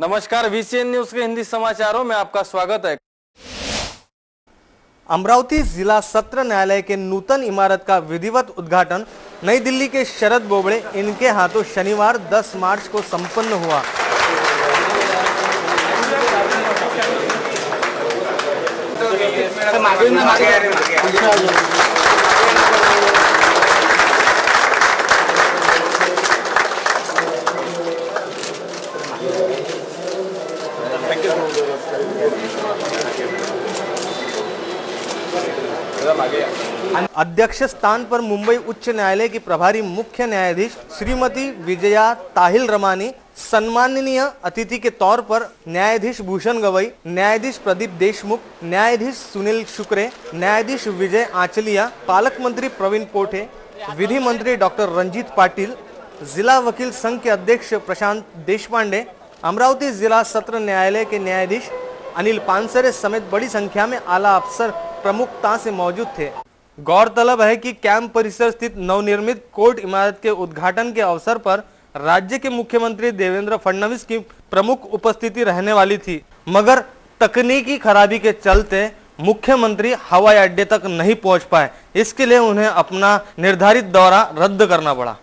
नमस्कार, VCN news के हिंदी समाचारों में आपका स्वागत है। अमरावती जिला सत्र न्यायालय के नूतन इमारत का विधिवत उद्घाटन नई दिल्ली के शरद बोबड़े इनके हाथों शनिवार 10 मार्च को संपन्न हुआ। अध्यक्ष स्थान पर मुंबई उच्च न्यायालय की प्रभारी मुख्य न्यायाधीश श्रीमती विजया ताहिल रमानी, सम्माननीय अतिथि के तौर पर न्यायाधीश भूषण गवई, न्यायाधीश प्रदीप देशमुख, न्यायाधीश सुनील शुक्रे, न्यायाधीश विजय आंचलिया, पालक मंत्री प्रवीण पोठे, विधि मंत्री डॉक्टर रंजीत पाटिल, जिला वकील संघ के अध्यक्ष प्रशांत देशपांडे, अमरावती जिला सत्र न्यायालय के न्यायाधीश अनिल पानसरे समेत बड़ी संख्या में आला अफसर प्रमुखता से मौजूद थे। गौरतलब है कि कैंप परिसर स्थित नवनिर्मित कोर्ट इमारत के उद्घाटन के अवसर पर राज्य के मुख्यमंत्री देवेंद्र फडणवीस की प्रमुख उपस्थिति रहने वाली थी, मगर तकनीकी खराबी के चलते मुख्यमंत्री हवाई अड्डे तक नहीं पहुंच पाए। इसके लिए उन्हें अपना निर्धारित दौरा रद्द करना पड़ा।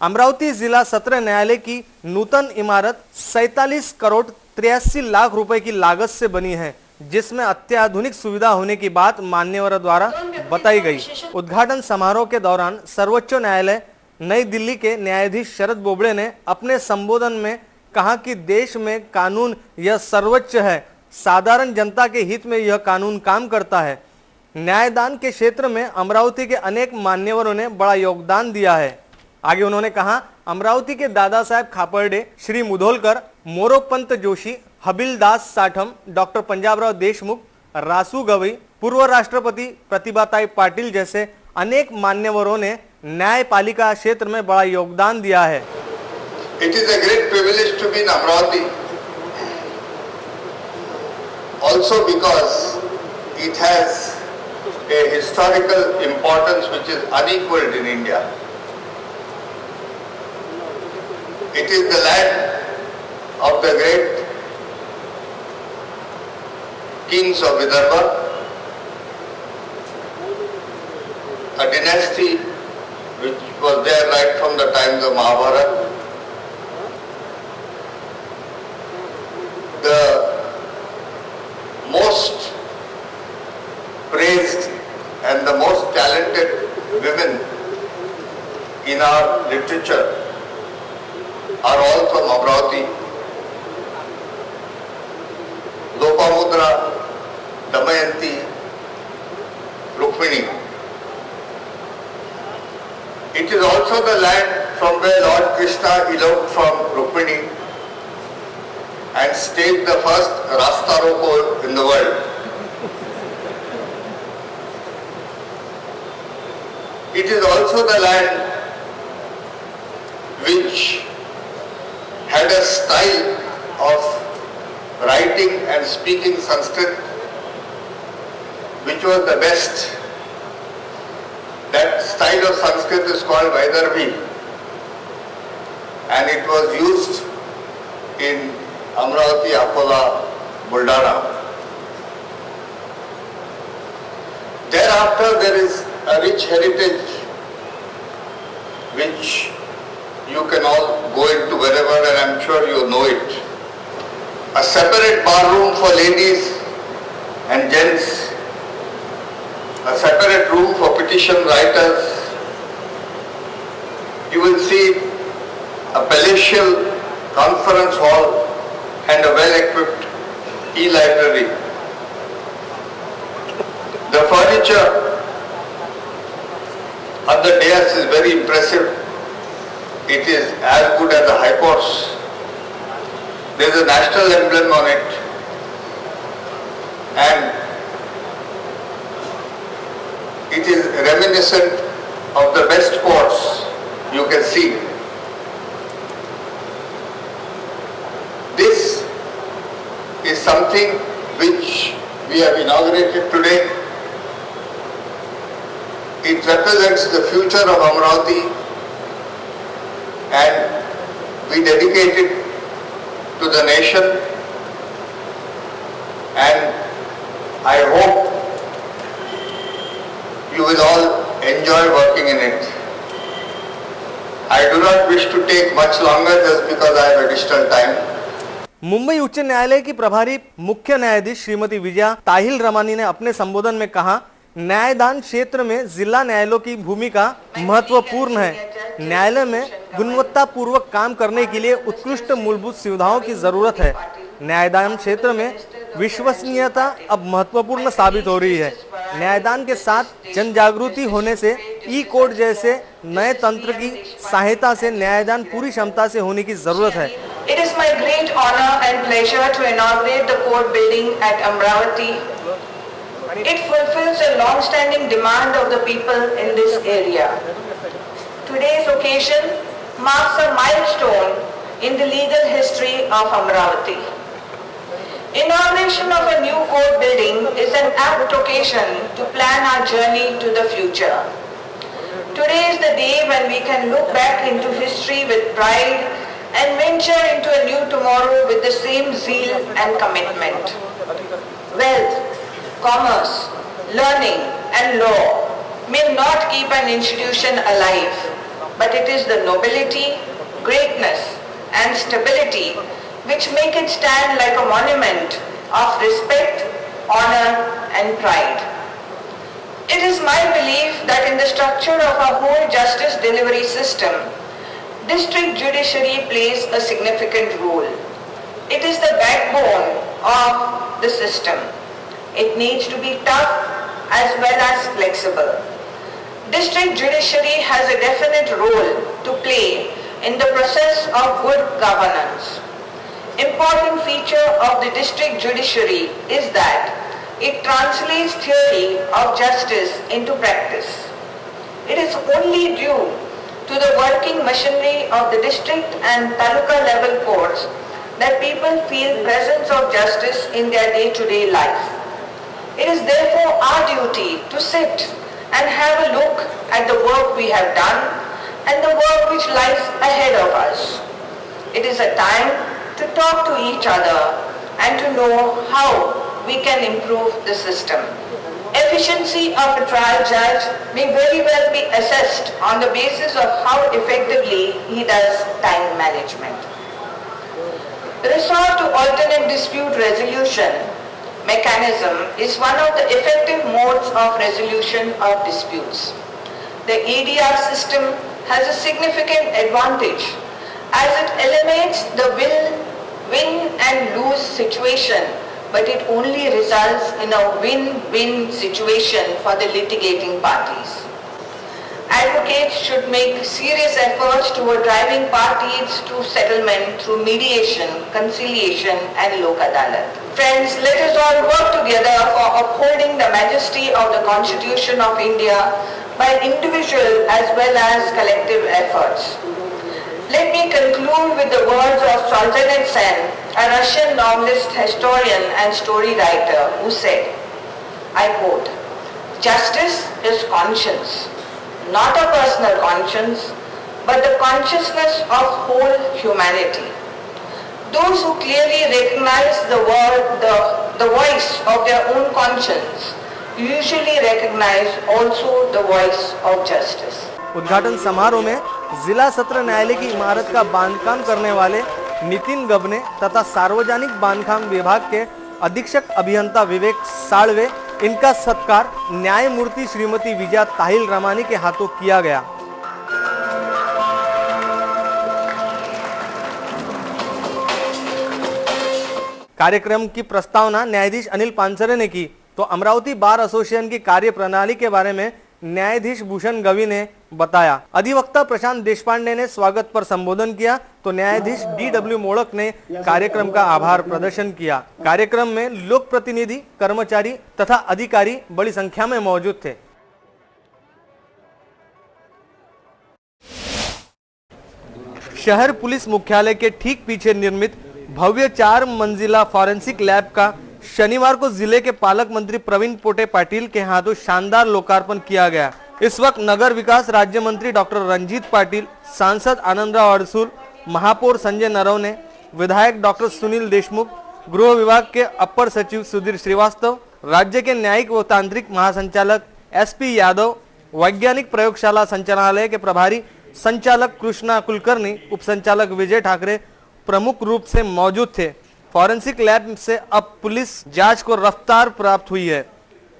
अमरावती जिला सत्र न्यायालय की नूतन इमारत 47 करोड़ 83 लाख रुपए की लागत से बनी है, जिसमें अत्याधुनिक सुविधा होने की बात मान्यवरों द्वारा बताई गई। उद्घाटन समारोह के दौरान सर्वोच्च न्यायालय नई दिल्ली के न्यायाधीश शरद बोबड़े ने अपने संबोधन में कहा कि देश में कानून यह सर्वोच्च है, साधारण जनता के हित में यह कानून काम करता है। न्यायदान के क्षेत्र में अमरावती के अनेक मान्यवरों ने बड़ा योगदान दिया है। आगे उन्होंने कहा, अमरावती के दादा साहेब खापर्डे, श्री मुधोलकर, मोरोपंत जोशी, हबिलदास साठम, डॉक्टर पंजाबराव देशमुख, रासू गवई, पूर्व राष्ट्रपति प्रतिभाताई पाटिल जैसे अनेक मान्यवरों ने न्यायपालिका क्षेत्र में बड़ा योगदान दिया है। It is a great privilege to be in Amravati, also because it has a historical importance which is unequaled in India. It is the land of the great kings of Vidarbha, a dynasty which was there right from the times of Mahabharata. The most praised and the most talented women in our literature are all from Amravati. Lopamudra, Damayanti, Rukmini. It is also the land from where Lord Krishna eloped from Rukmini and staged the first Rasta Roko in the world. It is also the land which had a style of writing and speaking Sanskrit which was the best. That style of Sanskrit is called Vaidarbhi, and it was used in Amravati, Akola, Buldana. Thereafter there is a rich heritage which you can all go into wherever, and I'm sure you know it. A separate bar room for ladies and gents, a separate room for petition writers. You will see a palatial conference hall and a well-equipped e-library. The furniture on the dais is very impressive. It is as good as a high course. There is a national emblem on it, and It is reminiscent of the best courts you can see. This is something which we have inaugurated today. It represents the future of Amravati and we dedicate it to the nation, and I hope you will all enjoy working in it. I do not wish to take much longer just because I have additional time. Mumbai उच्च न्यायालय की प्रभारी मुख्य न्यायाधीश श्रीमती विजया ताहिल रमानी ने अपने संबोधन में कहा, न्यायदान क्षेत्र में जिला न्यायालयों की भूमिका महत्वपूर्ण है। न्यायालय में गुणवत्ता पूर्वक काम करने के लिए उत्कृष्ट मूलभूत सुविधाओं की जरूरत है। न्यायदान क्षेत्र में विश्वसनीयता अब महत्वपूर्ण साबित हो रही है। न्यायदान के साथ जन जागृति होने से ई कोर्ट जैसे नए तंत्र की सहायता से न्यायदान पूरी क्षमता से होने की जरूरत है। It is my great honor and pleasure to inaugurate the court building at Amravati. It fulfills a long-standing demand of the people in this area. Today's occasion marks a milestone in the legal history of Amravati. Inauguration of a new court building is an apt occasion to plan our journey to the future. Today is the day when we can look back into history with pride and venture into a new tomorrow with the same zeal and commitment. Wealth, commerce, learning and law may not keep an institution alive, but it is the nobility, greatness and stability which make it stand like a monument of respect, honor and pride. It is my belief that in the structure of our whole justice delivery system, district judiciary plays a significant role. It is the backbone of the system. It needs to be tough as well as flexible. District judiciary has a definite role to play in the process of good governance. Important feature of the district judiciary is that it translates theory of justice into practice. It is only due to the working machinery of the district and taluka level courts that people feel presence of justice in their day-to-day life. It is therefore our duty to sit and have a look at the work we have done and the work which lies ahead of us. It is a time to talk to each other and to know how we can improve the system. Efficiency of a trial judge may very well be assessed on the basis of how effectively he does time management. Resort to alternate dispute resolution mechanism is one of the effective modes of resolution of disputes. The ADR system has a significant advantage as it eliminates the win and lose situation, but it only results in a win-win situation for the litigating parties. Advocates should make serious efforts toward driving parties to settlement through mediation, conciliation and lok adalat. Friends, let us all work together for upholding the majesty of the Constitution of India by individual as well as collective efforts. Let me conclude with the words of Solzhenitsyn, a Russian novelist, historian and story writer, who said, I quote, "Justice is conscience, not a personal conscience, but the consciousness of whole humanity. Those who clearly recognize the voice of their own conscience usually recognize also the voice of justice." उद्घाटन समारोह में जिला सत्र न्यायालय की इमारत का बांधकाम करने वाले नितिन गबने तथा सार्वजनिक बांधकाम विभाग के अधीक्षक अभियंता विवेक साळवे, इनका सत्कार न्यायमूर्ति श्रीमती विजया ताहिल रमानी के हाथों किया गया। कार्यक्रम की प्रस्तावना न्यायाधीश अनिल पानसरे ने की तो अमरावती बार एसोसिएशन की कार्य प्रणाली के बारे में न्यायाधीश भूषण गवी ने बताया। अधिवक्ता प्रशांत देशपांडे ने स्वागत पर संबोधन किया तो न्यायाधीश DW मोड़क ने कार्यक्रम का आभार प्रदर्शन किया। कार्यक्रम में लोक प्रतिनिधि, कर्मचारी तथा अधिकारी बड़ी संख्या में मौजूद थे। शहर पुलिस मुख्यालय के ठीक पीछे निर्मित भव्य 4 मंजिला फॉरेंसिक लैब का शनिवार को जिले के पालक मंत्री प्रवीण पोटे पाटिल के हाथों शानदार लोकार्पण किया गया। इस वक्त नगर विकास राज्य मंत्री डॉक्टर रंजीत पाटिल, सांसद आनंदराव अडसूल, महापौर संजय नरवणे, विधायक डॉक्टर सुनील देशमुख, गृह विभाग के अपर सचिव सुधीर श्रीवास्तव, राज्य के न्यायिक व तांत्रिक महासंचालक एसपी यादव, वैज्ञानिक प्रयोगशाला संचालनालय के प्रभारी संचालक कृष्णा कुलकर्णी, उप संचालक विजय ठाकरे प्रमुख रूप से मौजूद थे। फॉरेंसिक लैब से अब पुलिस जांच को रफ्तार प्राप्त हुई है।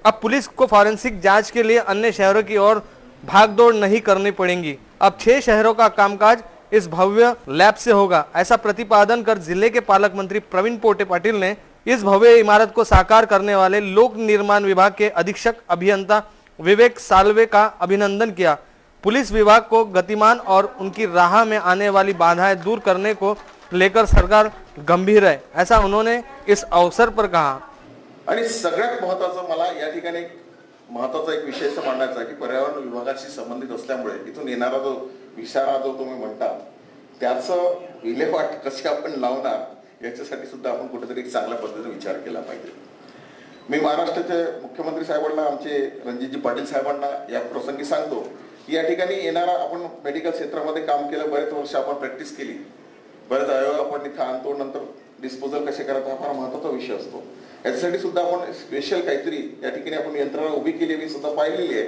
अब पुलिस को फॉरेंसिक जांच के लिए अन्य शहरों की ओर भागदौड़ नहीं करनी पड़ेगी। अब 6 शहरों का कामकाज इस भव्य लैब से होगा, ऐसा प्रतिपादन कर जिले के पालक मंत्री प्रवीण पोटे पाटिल ने इस भव्य इमारत को साकार करने वाले लोक निर्माण विभाग के अधीक्षक अभियंता विवेक सालवे का अभिनंदन किया। पुलिस विभाग को गतिमान और उनकी राह में आने वाली बाधाएं दूर करने को लेकर सरकार गंभीर है, ऐसा उन्होंने इस अवसर पर कहा। आणि सगळ्यात महत्त्वाचं मला या ठिकाणी महत्त्वाचा एक विषय मांडायचा आहे की पर्यावरण विभागाशी संबंधित असल्यामुळे इथून येणारा जो विसारा जो तुम्ही म्हणता त्याचं विल्हेवाट कशी आपण लावणार याच्यासाठी सुद्धा आपण कुठेतरी एक चांगल्या पद्धतीने विचार केला पाहिजे। मी महाराष्ट्राचे मुख्यमंत्री साहेबांना, आमचे रणजितजी पाटील साहेबांना या प्रसंगी सांगतो की या ठिकाणी येणारा आपण मेडिकल क्षेत्रामध्ये काम केलं, बरेच वर्ष आपण प्रॅक्टिस केली, बरेच अवयव आपण इथं आणतो, नंतर डिस्पोजल कसे करायचा हा फार महत्त्वाचा विषय असतो। याच्यासाठी सुद्धा आपण स्पेशल काहीतरी या ठिकाणी आपण यंत्रणा उभी केली, मी सुद्धा पाहिलेली आहे,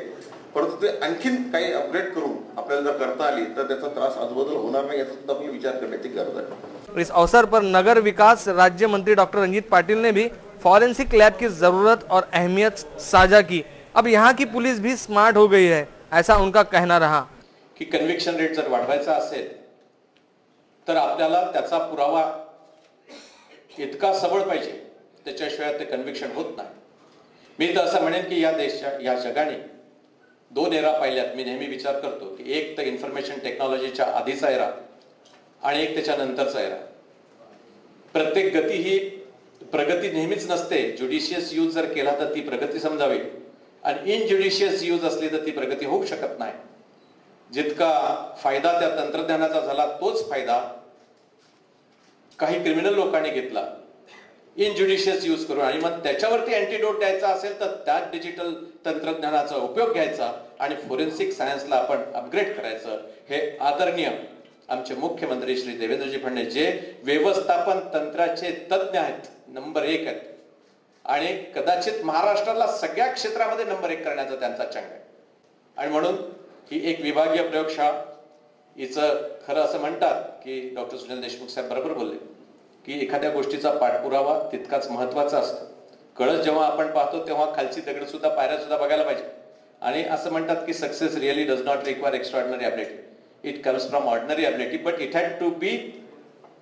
परंतु ते आणखीन काही अपग्रेड करून आपल्याला जर करता आली तर त्याचा त्रास आजूबाजूला होणार नाही, याचा सुद्धा आपण विचार करण्याची गरज आहे। इस अवसर पर नगर विकास राज्य मंत्री डॉक्टर रंजीत पाटिल ने भी फॉरेंसिक लैब की जरूरत और अहमियत साझा की। अब यहाँ की पुलिस भी स्मार्ट हो गई है, ऐसा उनका कहना रहा की कन्व्हिक्शन रेट जर वाढवायचा असेल तर आपल्याला त्याचा पुरावा इतका सबळ पाहिजे, त्याच्याशिवाय ते कन्व्हिक्शन होत नाही। मी तर असं म्हणेन की या जगाने 2 एरा पाहिल्यात। मी नेहमी विचार करतो की एक तर इन्फॉर्मेशन टेक्नॉलॉजीच्या आधीचा एरा आणि एक त्याच्यानंतरचा एरा। प्रत्येक गती ही प्रगती नेहमीच नसते। ज्युडिशियस यूज जर केला तर ती प्रगती समजावी आणि इनज्युडिशियस यूज असली तर ती प्रगती होऊ शकत नाही। जितका फायदा त्या तंत्रज्ञानाचा झाला तोच फायदा काही क्रिमिनल लोकांनी घेतला इनज्युडिशियस यूज करून, आणि मग त्याच्यावरती अँटीडोट द्यायचा असेल तर त्या डिजिटल तंत्रज्ञानाचा उपयोग घ्यायचा आणि फोरेन्सिक सायन्सला आपण अपग्रेड करायचं। हे आदरणीय आमचे मुख्यमंत्री श्री देवेंद्रजी फडणवीस जे व्यवस्थापन तंत्राचे तज्ञ आहेत, नंबर 1 आहेत आणि कदाचित महाराष्ट्राला सगळ्या क्षेत्रामध्ये नंबर 1 करण्याचा त्यांचा चंग आहे। आणि म्हणून ही एक विभागीय प्रयोगशाळा, हिचं खरं असं म्हणतात की डॉक्टर सुनील देशमुख साहेब बरोबर बोलले की एखाद्या गोष्टीचा पाठपुरावा तितकाच महत्त्वाचा असतो। कळस जेव्हा आपण पाहतो तेव्हा खालची दगड सुद्धा, पायऱ्या सुद्धा बघायला पाहिजे। आणि असं म्हणतात की success really does not require extraordinary ability, it comes from ordinary ability, but it had to be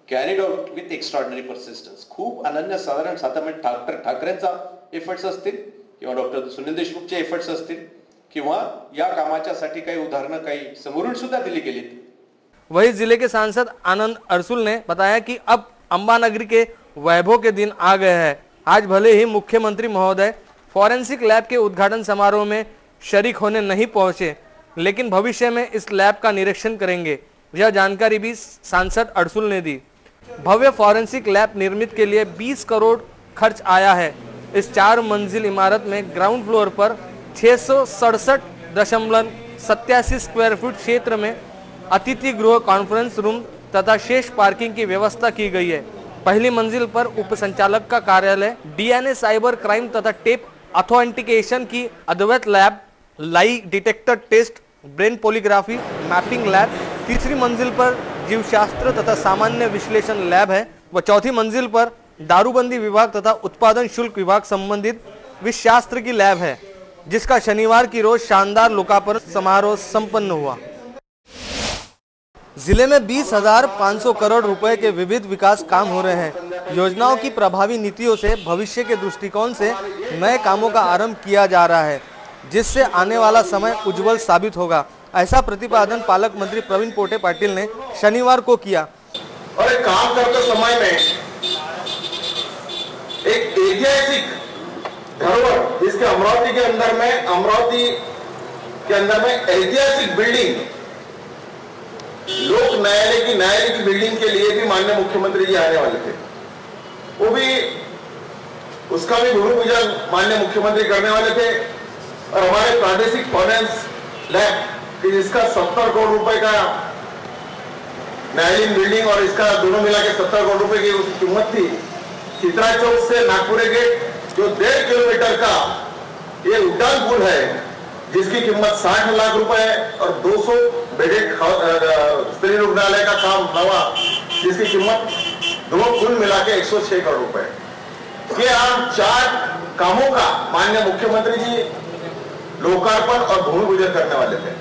carried out with extraordinary persistence. खूप अनन्यसाधारण डॉक्टर ठाकरेंचा एफर्ट्स असतील किंवा डॉक्टर सुनील देशमुखचे एफर्ट्स असतील किंवा या कामाच्यासाठी काही उदाहरणं काही समोरून सुद्धा दिली गेली। वही जिले के सांसद आनंद अडसूल ने बताया कि अब अंबानगरी के वैभव के दिन आ गए हैं। आज भले ही मुख्यमंत्री महोदय फॉरेंसिक लैब के उद्घाटन समारोह में शरीक होने नहीं पहुंचे, लेकिन भविष्य में इस लैब का निरीक्षण करेंगे। यह जानकारी भी सांसद अडसूल ने दी। भव्य फॉरेंसिक लैब निर्मित के लिए 20 करोड़ खर्च आया है। इस 4 मंजिल इमारत में ग्राउंड फ्लोर पर 667.87 स्क्वायर फीट क्षेत्र में अतिथि गृह, कॉन्फ्रेंस रूम तथा शेष पार्किंग की व्यवस्था की गई है। पहली मंजिल पर उप संचालक का कार्यालय, डीएनए साइबर क्राइम तथा टेप ऑथेंटिकेशन की अद्वैत lab, lie detector test, brain polygraphy, mapping lab. तीसरी मंजिल पर जीवशास्त्र तथा सामान्य विश्लेषण लैब है व चौथी मंजिल पर दारूबंदी विभाग तथा उत्पादन शुल्क विभाग संबंधित विषशास्त्र की लैब है, जिसका शनिवार की रोज शानदार लोकार्पण समारोह संपन्न हुआ। जिले में 20,500 करोड़ रुपए के विविध विकास काम हो रहे हैं। योजनाओं की प्रभावी नीतियों से भविष्य के दृष्टिकोण से नए कामों का आरंभ किया जा रहा है, जिससे आने वाला समय उज्जवल साबित होगा, ऐसा प्रतिपादन पालक मंत्री प्रवीण पोटे पाटिल ने शनिवार को किया। और एक काम करते समय में एक ऐतिहासिक धरोहर, जिसके अमरावती के अंदर में ऐतिहासिक बिल्डिंग, लोक न्यायालय की बिल्डिंग के लिए भी माननीय मुख्यमंत्री जी आने वाले थे। वो भी उसका भी भूमि पूजन माननीय मुख्यमंत्री करने वाले थे। और हमारे प्रादेशिक फाइनेंस लैब जिसका 70 करोड़ रुपए का न्यायालयीन बिल्डिंग और इसका दोनों मिला के 70 करोड़ रुपए की उसकी कीमत थी। चित्रा चौक से नागपुर गेट जो 1.5 किलोमीटर का ये उड़ान पुल है जिसकी कीमत 60 लाख रुपए है और 200 बेडेड स्त्री रुग्णालय का काम नवा जिसकी कीमत दोनों कुल मिला के 106 करोड़ रुपए। ये हम 4 कामों का माननीय मुख्यमंत्री जी लोकार्पण और भूमि पूजन करने वाले थे।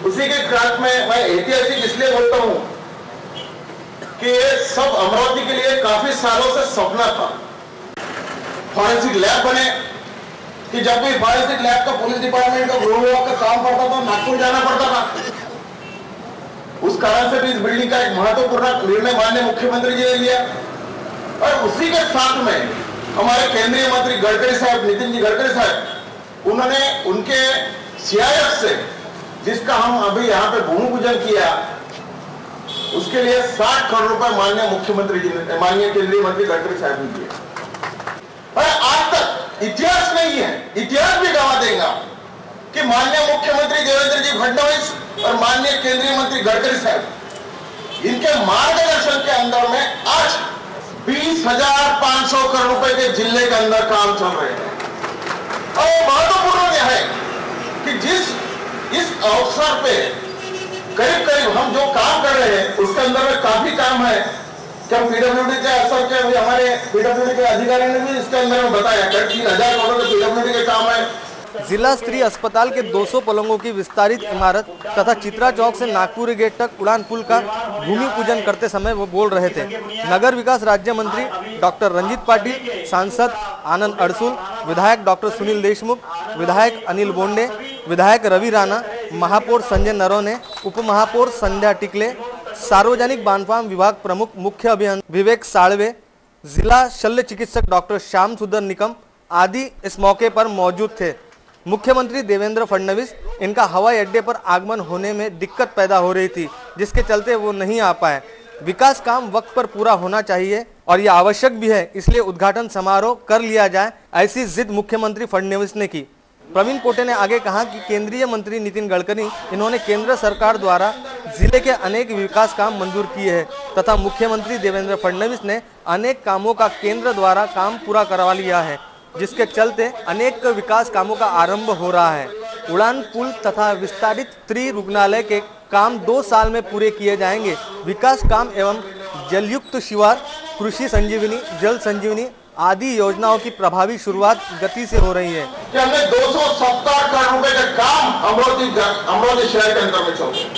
उसी के साथ में मैं ऐतिहासिक इसलिए बोलता हूं कि ये सब अमरावती के लिए काफी सालों से सपना था। फॉरेंसिक लैब बने कि जब भी फॉरेंसिक लैब का पुलिस डिपार्टमेंट का गृह विभाग का काम पड़ता था नागपुर जाना पड़ता था। उस कारण से भी इस बिल्डिंग का एक महत्वपूर्ण निर्णय माननीय मुख्यमंत्री जी ने लिया। और उसी के साथ में हमारे केंद्रीय मंत्री गडकरी साहब, नितिन जी गडकरी साहब, उन्होंने उनके CIF से जिसका हम अभी यहाँ पे भूमि पूजन किया उसके लिए 60 करोड़ रुपए माननीय मुख्यमंत्री जी ने, माननीय केंद्रीय मंत्री गडकरी साहब ने दिए। और आज तक इतिहास नहीं है, इतिहास भी गवाह देगा कि माननीय मुख्यमंत्री देवेंद्र जी फडणवीस और माननीय केंद्रीय मंत्री गडकरी साहब इनके मार्गदर्शन के अंदर में आज 20,500 करोड़ रुपए के जिले के अंदर काम चल रहे हैं। और महत्वपूर्ण यह है कि इस अवसर पे करीब हम जो काम कर रहे हैं उसके अंदर में काफी काम है कि हम PWD के असर के हमारे PWD के अधिकारी ने भी इसके अंदर में बताया 3,000 करोड़ के PWD के काम है। जिला स्तरीय अस्पताल के 200 पलंगों की विस्तारित इमारत तथा चित्रा चौक से नागपुर गेट तक उड़ान पुल का भूमि पूजन करते समय वो बोल रहे थे। नगर विकास राज्य मंत्री डॉक्टर रंजीत पाटिल, सांसद आनंद अडसूल, विधायक डॉक्टर सुनील देशमुख, विधायक अनिल बोंडे, विधायक रवि राणा, महापौर संजय नरोने, उपमहापौर संध्या टिकले, सार्वजनिक बांधकाम विभाग प्रमुख मुख्य अभियंता विवेक साळवे, जिला शल्य चिकित्सक डॉक्टर श्याम सुंदर निकम आदि इस मौके पर मौजूद थे। मुख्यमंत्री देवेंद्र फडणवीस इनका हवाई अड्डे पर आगमन होने में दिक्कत पैदा हो रही थी जिसके चलते वो नहीं आ पाए। विकास काम वक्त पर पूरा होना चाहिए और यह आवश्यक भी है, इसलिए उद्घाटन समारोह कर लिया जाए, ऐसी जिद मुख्यमंत्री फडणवीस ने की। प्रवीण पोटे ने आगे कहा कि केंद्रीय मंत्री नितिन गडकरी इन्होंने केंद्र सरकार द्वारा जिले के अनेक विकास काम मंजूर किए हैं तथा मुख्यमंत्री देवेंद्र फडणवीस ने अनेक कामों का केंद्र द्वारा काम पूरा करवा लिया है जिसके चलते अनेक विकास कामों का आरंभ हो रहा है। उड़ान पुल तथा विस्तारित स्त्री रुग्णालय के काम 2 साल में पूरे किए जाएंगे। विकास काम एवं जलयुक्त शिवार, कृषि संजीवनी, जल संजीवनी आदि योजनाओं की प्रभावी शुरुआत गति से हो रही है। कि हमने 270 करोड़ रुपए का काम अमरावती शहर के अंदर में चल रहे हैं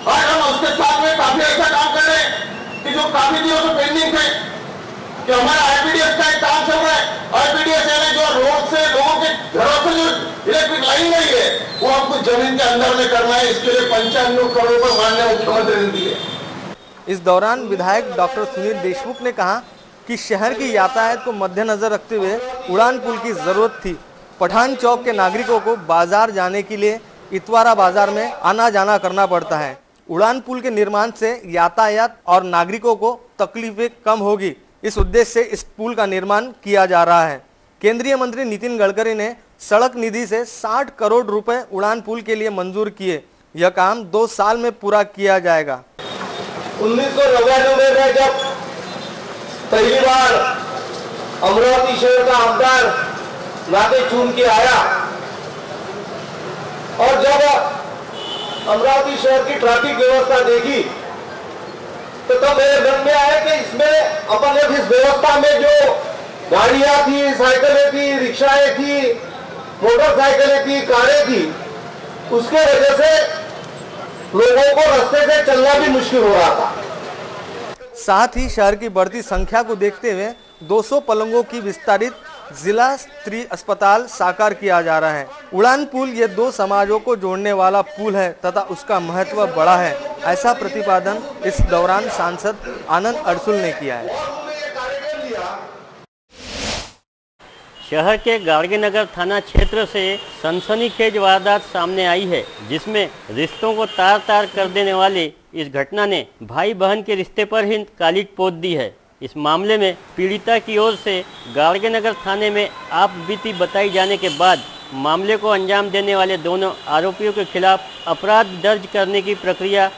और हम उसके साथ में काफी ऐसा काम कर रहे हैं कि जो काफी दिनों से पेंडिंग थे कि हमारा IPDS का एक काम चल रहा है। IPDS यानी जो रोड से लोगों के घरों से जो इलेक्ट्रिक लाइन गई है वो हमको जमीन के अंदर में करना है। इसके लिए 95 करोड़ रुपए माननीय मुख्यमंत्री ने दिए। इस दौरान विधायक डॉक्टर सुनील देशमुख ने कहा कि शहर की यातायात को मद्देनजर रखते हुए उड़ान पुल की जरूरत थी। पठान चौक के नागरिकों को बाजार जाने के लिए इतवारा बाजार में आना जाना करना पड़ता है। उड़ान पुल के निर्माण से यातायात और नागरिकों को तकलीफें कम होगी। इस उद्देश्य से इस पुल का निर्माण किया जा रहा है। केंद्रीय मंत्री नितिन गडकरी ने सड़क निधि से 60 करोड़ रुपए उड़ान पुल के लिए मंजूर किए। यह काम 2 साल में पूरा किया जाएगा। 1999 में जब पहली बार अमरावती शहर का आमदार नाते चुन के आया और जब अमरावती शहर की ट्रैफिक व्यवस्था देखी तो तब मेरे मन में आया कि इसमें अपन इस व्यवस्था में जो गाड़ियां थी, साइकिलें थी, रिक्शाएं थी, मोटरसाइकिलें थी, कारें थी, उसके वजह से लोगों को रास्ते से चलना भी मुश्किल हो रहा था। साथ ही शहर की बढ़ती संख्या को देखते हुए 200 पलंगों की विस्तारित जिला स्तरीय अस्पताल साकार किया जा रहा है। उड़ान पुल ये 2 समाजों को जोड़ने वाला पुल है तथा उसका महत्व बड़ा है, ऐसा प्रतिपादन इस दौरान सांसद आनंद अडसूल ने किया है। शहर के गाड़गेनगर थाना क्षेत्र से सनसनीखेज वारदात सामने आई है, जिसमें रिश्तों को तार तार कर देने वाले इस घटना ने भाई बहन के रिश्ते पर ही कालिक पोत दी है। इस मामले में पीड़िता की ओर से गाड़गेनगर थाने में आपबीती बताई जाने के बाद मामले को अंजाम देने वाले दोनों आरोपियों के खिलाफ अपराध दर्ज करने की प्रक्रिया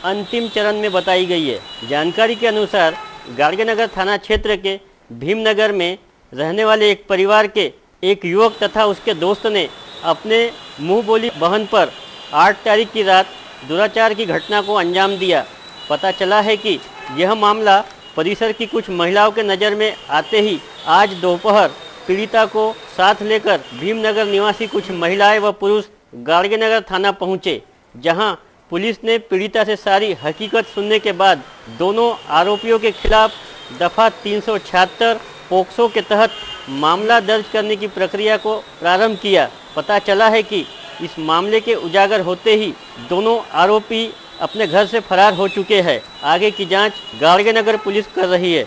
अंतिम चरण में बताई गई है। जानकारी के अनुसार गाड़गेनगर थाना क्षेत्र के भीमनगर में रहने वाले एक परिवार के एक युवक तथा उसके दोस्त ने अपने मुंह बोली बहन पर 8 तारीख की रात दुराचार की घटना को अंजाम दिया। पता चला है कि यह मामला परिसर की कुछ महिलाओं के नज़र में आते ही आज दोपहर पीड़िता को साथ लेकर भीमनगर निवासी कुछ महिलाएं व पुरुष गाड़गेनगर थाना पहुंचे, जहां पुलिस ने पीड़िता से सारी हकीकत सुनने के बाद दोनों आरोपियों के खिलाफ दफा 376 पोक्सो के तहत मामला दर्ज करने की प्रक्रिया को प्रारंभ किया। पता चला है कि इस मामले के उजागर होते ही दोनों आरोपी अपने घर से फरार हो चुके हैं। आगे की जांच गाड़गेनगर पुलिस कर रही है।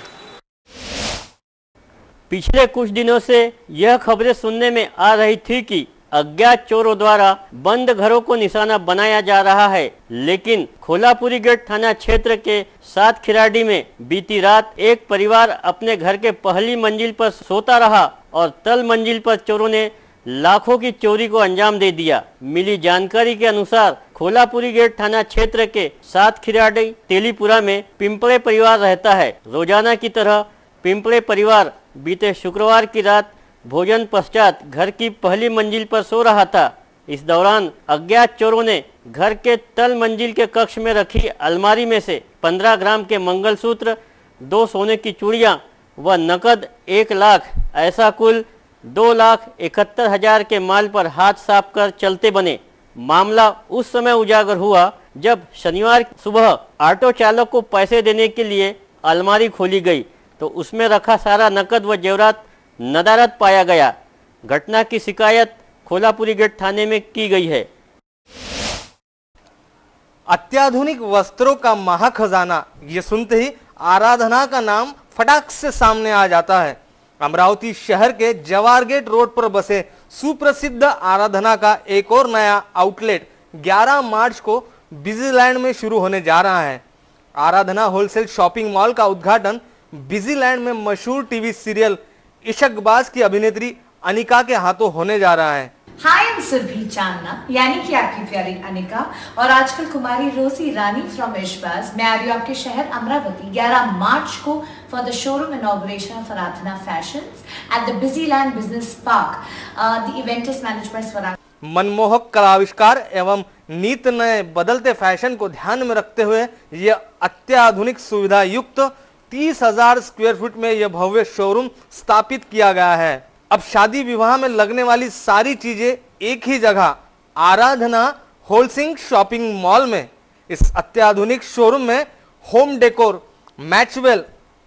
पिछले कुछ दिनों से यह खबरें सुनने में आ रही थी कि अज्ञात चोरों द्वारा बंद घरों को निशाना बनाया जा रहा है, लेकिन खोलापुरी गेट थाना क्षेत्र के 7 खिराडी में बीती रात एक परिवार अपने घर के पहली मंजिल पर सोता रहा और तल मंजिल पर चोरों ने लाखों की चोरी को अंजाम दे दिया। मिली जानकारी के अनुसार खोलापुरी गेट थाना क्षेत्र के 7 खिराडी तेलीपुरा में पिंपळे परिवार रहता है। रोजाना की तरह पिंपळे परिवार बीते शुक्रवार की रात भोजन पश्चात घर की पहली मंजिल पर सो रहा था। इस दौरान अज्ञात चोरों ने घर के तल मंजिल के कक्ष में रखी अलमारी में से 15 ग्राम के मंगलसूत्र, 2 सोने की चूड़ियां व नकद 1 लाख ऐसा कुल 2,71,000 के माल पर हाथ साफ कर चलते बने। मामला उस समय उजागर हुआ जब शनिवार सुबह ऑटो चालक को पैसे देने के लिए अलमारी खोली गई तो उसमें रखा सारा नकद व जेवरात नदारद पाया गया। घटना की शिकायत खोलापुरी गेट थाने में की गई है। अत्याधुनिक वस्त्रों का महाखजाना, ये सुनते ही आराधना का नाम फटाक से सामने आ जाता है। अमरावती शहर के जवार गेट रोड पर बसे सुप्रसिद्ध आराधना का एक और नया आउटलेट 11 मार्च को बिजीलैंड में शुरू होने जा रहा है। आराधना होलसेल शॉपिंग मॉल का उद्घाटन बिजीलैंड में मशहूर टीवी सीरियल इश्कबाज की अभिनेत्री अनिका के हाथों होने जा रहा है। हाय, I'm सुरभि चांदना, यानी कि आपकी प्यारी अनिका, और आजकल कुमारी रोजी रानी फ्रॉम इश्कबाज। मैं आ रही हूँ आपके शहर अमरावती 11 मार्च को for the showroom inauguration of Aradhana fashions at the Busyland business park. The event is managed by Swaraj. मनमोहक कलाविष्कार एवं नित नए बदलते फैशन को ध्यान में रखते हुए यह अत्याधुनिक सुविधा युक्त 30,000 स्क्वायर फुट में यह भव्य शोरूम स्थापित किया गया है। अब शादी विवाह में लगने वाली सारी चीजें एक ही जगह आराधना होलसेल शॉपिंग मॉल में। इस अत्याधुनिक शोरूम में home decor, Matchwell,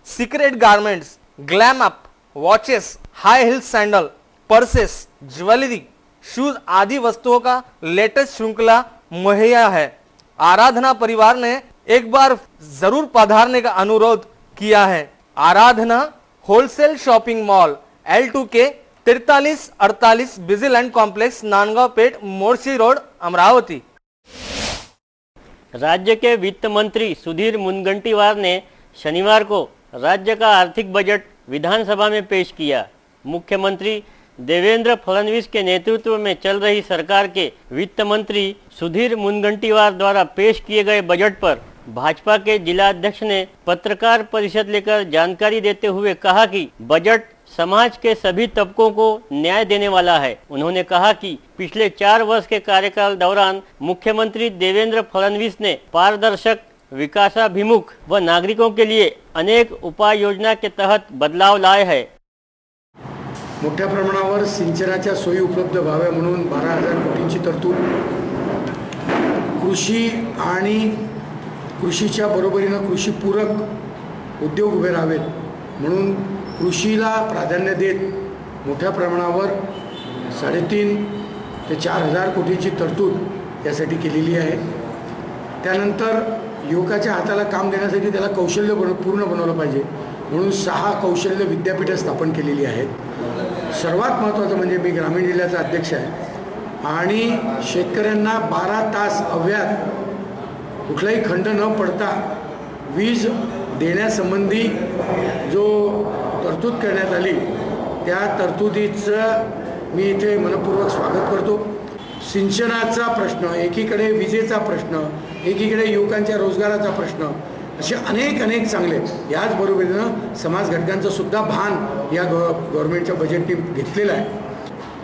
secret garments, glam up, watches, high heel sandal, purses, jewellery, shoes आदि वस्तुओं का लेटेस्ट श्रृंखला मुहैया है। आराधना परिवार ने एक बार जरूर पधारने का अनुरोध किया है। Aradhana wholesale shopping mall L2K 4348 Busyland complex, Nandgaon Peth, Morshi road, Amravati. राज्य के वित्त मंत्री सुधीर मुनगंटीवार ने शनिवार को राज्य का आर्थिक बजट विधानसभा में पेश किया। मुख्यमंत्री देवेंद्र फडणवीस के नेतृत्व में चल रही सरकार के वित्त मंत्री सुधीर मुनगंटीवार द्वारा पेश किए गए बजट पर भाजपा के जिलाध्यक्ष ने पत्रकार परिषद लेकर जानकारी देते हुए कहा कि बजट समाज के सभी तबकों को न्याय देने वाला है। उन्होंने कहा कि पिछले 4 वर्ष के कार्यकाल दौरान मुख्यमंत्री देवेंद्र फडणवीस ने पारदर्शक, विकासाभिमुख व नागरिकों के लिए अनेक उपाय योजना के तहत बदलाव लाए हैं। मोठ्या प्रमाणावर सिंचनाच्या सोयी उपलब्ध व्हाव्या म्हणून 12,000 कोटींची तरतूद, कृषी आणि कृषीच्या बरोबरीने कृषीपूरक उद्योग उभे राहावेत म्हणून कृषीला प्राधान्य देत मोठ्या प्रमाणावर 3.5 ते 4,000 कोटींची तरतूद यासाठी केलेली आहे। त्यानंतर युवकाच्या हाताला काम देण्यासाठी त्याला कौशल्य पूर्ण बनवलं पाहिजे म्हणून 6 कौशल्य विद्यापीठे स्थापन केलेली आहेत। सर्वात महत्त्वाचं म्हणजे मी ग्रामीण जिल्ह्याचा अध्यक्ष आहे आणि शेतकऱ्यांना 12 तास अव्यात कुठलाही खंड न पडता वीज देण्यासंबंधी जो तरतूद करण्यात आली त्या तरतुदीचं मी इथे मनपूर्वक स्वागत करतो. सिंचनाचा प्रश्न, एकीकडे विजेचा प्रश्न, एकीकडे युवकांच्या रोजगाराचा प्रश्न, असे अनेक चांगले, याचबरोबरीनं समाज घटकांचं सुद्धा भान या गव्हर्नमेंटच्या बजेटने घेतलेलं आहे.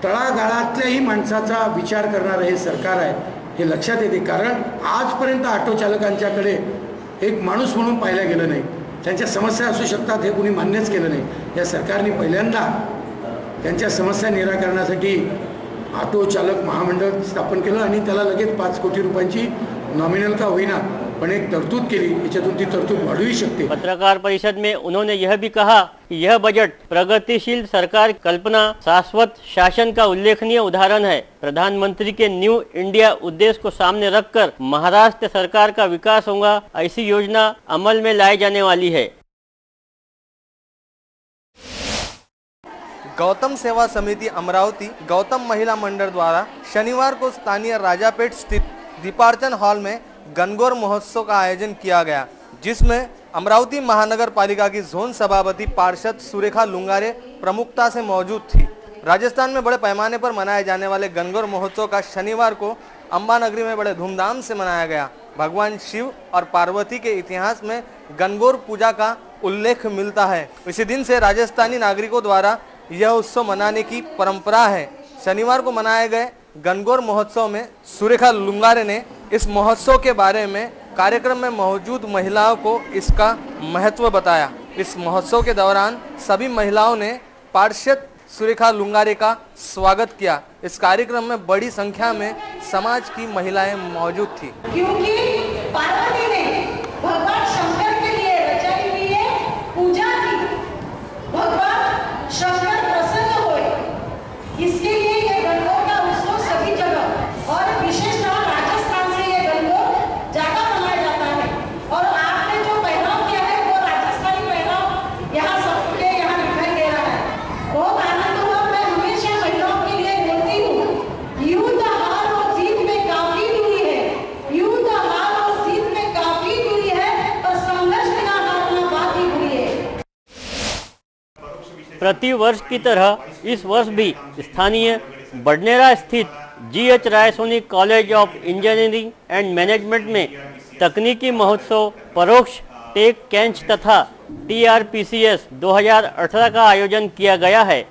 तळागाळातल्याही माणसाचा विचार करणारं हे सरकार आहे हे लक्षात येते. कारण आजपर्यंत ऑटो चालकांच्याकडे एक माणूस म्हणून पाहिलं गेलं नाही. त्यांच्या समस्या असू शकतात हे कुणी मान्यच केलं नाही. या सरकारने पहिल्यांदा त्यांच्या समस्या निराकरणासाठी ऑटो चालक महामंडळ स्थापन केलं आणि त्याला लगेच 5 कोटी रुपयांची नॉमिनल का होईना पण एक तरतूद केली. याच्यातून ती तरतूद वाढवू शकते. पत्रकार परिषद में उन्होंने यह भी कहा कि यह बजट प्रगतिशील सरकार कल्पना शाश्वत शासन का उल्लेखनीय उदाहरण है. प्रधानमंत्री के न्यू इंडिया उद्देश्य को सामने रखकर महाराष्ट्र सरकार का विकास होगा, ऐसी योजना अमल में लाई जाने वाली है. गौतम सेवा समिति अमरावती गौतम महिला मंडल द्वारा शनिवार को स्थानीय राजापेट स्थित दीपार्चन हॉल में गणगौर महोत्सव का आयोजन किया गया, जिसमें अमरावती महानगर पालिका की जोन सभापति पार्षद सुरेखा लुंगारे प्रमुखता से मौजूद थी. राजस्थान में बड़े पैमाने पर मनाए जाने वाले गणगौर महोत्सव का शनिवार को अंबा नगरी में बड़े धूमधाम से मनाया गया. भगवान शिव और पार्वती के इतिहास में गणगौर पूजा का उल्लेख मिलता है. इसी दिन से राजस्थानी नागरिकों द्वारा यह उत्सव मनाने की परंपरा है. शनिवार को मनाए गए गणगौर महोत्सव में सुरेखा लुंगारे ने इस महोत्सव के बारे में कार्यक्रम में मौजूद महिलाओं को इसका महत्व बताया. इस महोत्सव के दौरान सभी महिलाओं ने पार्षद सुरेखा लुंगारे का स्वागत किया. इस कार्यक्रम में बड़ी संख्या में समाज की महिलाएं मौजूद थी. क्योंकि पार्वती ने भगवान शंकर के लिए रचाई हुई है पूजा की, भगवान शंकर प्रसन्न हुए, इसके लिए ये गणगौर का उत्सव सभी जगह और विशेषतः राजस्थान से ये गणगौर ज्यादा मनाया जाता है. और आपने जो पहनाव किया है वो राजस्थानी पहनाव यहाँ सबके यहाँ दिखाई दे रहा है. बहुत आनंद हुआ. मैं हमेशा महिलाओं के लिए बोलती हूँ, युद्ध हार और जीत में काफी दूरी है, युद्ध हार और जीत में काफी दूरी है, पर संघर्ष बिना हारना बाकी दूरी है. प्रति वर्ष की तरह इस वर्ष भी स्थानीय बडनेरा स्थित GH Raisoni college of engineering and management में तकनीकी महोत्सव परोक्ष टेक कैंच तथा TRPCS 2018 का आयोजन किया गया है,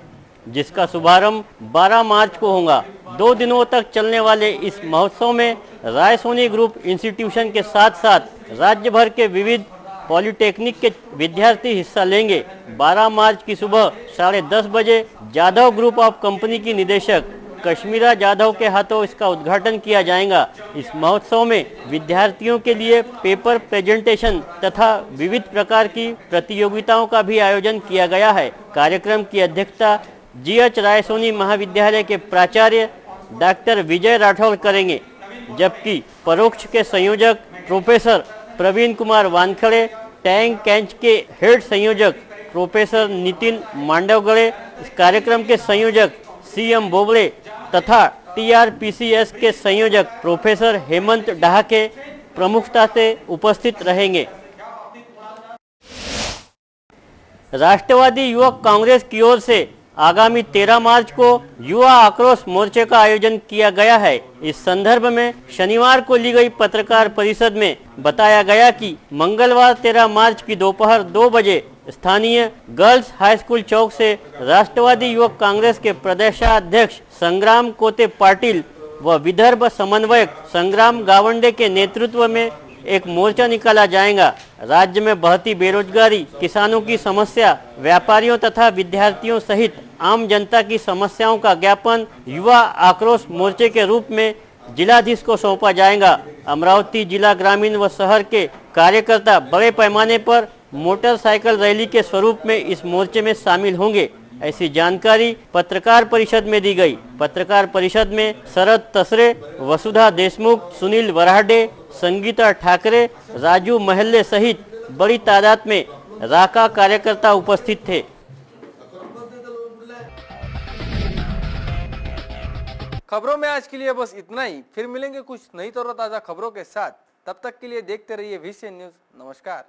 जिसका शुभारंभ 12 मार्च को होगा. 2 दिनों तक चलने वाले इस महोत्सव में रायसोनी ग्रुप इंस्टीट्यूशन के साथ साथ राज्य भर के विविध पॉलिटेक्निक के विद्यार्थी हिस्सा लेंगे. 12 मार्च की सुबह 10:30 बजे जाधव ग्रुप ऑफ कंपनी की निदेशक कश्मीरा जाधव के हाथों इसका उद्घाटन किया जाएगा. इस महोत्सव में विद्यार्थियों के लिए पेपर प्रेजेंटेशन तथा विविध प्रकार की प्रतियोगिताओं का भी आयोजन किया गया है. कार्यक्रम की अध्यक्षता GH रायसोनी महाविद्यालय के प्राचार्य डॉक्टर विजय राठौर करेंगे, जबकि परोक्ष के संयोजक प्रोफेसर प्रवीण कुमार वानखड़े, टैंक कैंच के हेड संयोजक प्रोफेसर नितिन मांडवगढ़े, इस कार्यक्रम के संयोजक CM बोबड़े तथा TRPCS के संयोजक प्रोफेसर हेमंत डहाके प्रमुखता से उपस्थित रहेंगे. राष्ट्रवादी युवक कांग्रेस की ओर से आगामी 13 मार्च को युवा आक्रोश मोर्चे का आयोजन किया गया है. इस संदर्भ में शनिवार को ली गई पत्रकार परिषद में बताया गया कि मंगलवार 13 मार्च की दोपहर 2 बजे स्थानीय गर्ल्स हाई स्कूल चौक से राष्ट्रवादी युवक कांग्रेस के प्रदेशाध्यक्ष संग्राम कोते पाटिल व विदर्भ समन्वयक संग्राम गावंडे के नेतृत्व में एक मोर्चा निकाला जाएगा. राज्य में बढ़ती बेरोजगारी, किसानों की समस्या, व्यापारियों तथा विद्यार्थियों सहित आम जनता की समस्याओं का ज्ञापन युवा आक्रोश मोर्चे के रूप में जिलाधीश को सौंपा जाएगा. अमरावती जिला ग्रामीण व शहर के कार्यकर्ता बड़े पैमाने पर मोटरसाइकिल रैली के स्वरूप में इस मोर्चे में शामिल होंगे, ऐसी जानकारी पत्रकार परिषद में दी गई. पत्रकार परिषद में शरद तसरे, वसुधा देशमुख, सुनील वराडे, संगीता ठाकरे, राजू महल्ले सहित बड़ी तादाद में राका कार्यकर्ता उपस्थित थे. खबरों में आज के लिए बस इतना ही। फिर मिलेंगे कुछ नई तरोताजा खबरों के साथ। तब तक के लिए देखते रहिए VCN न्यूज। नमस्कार।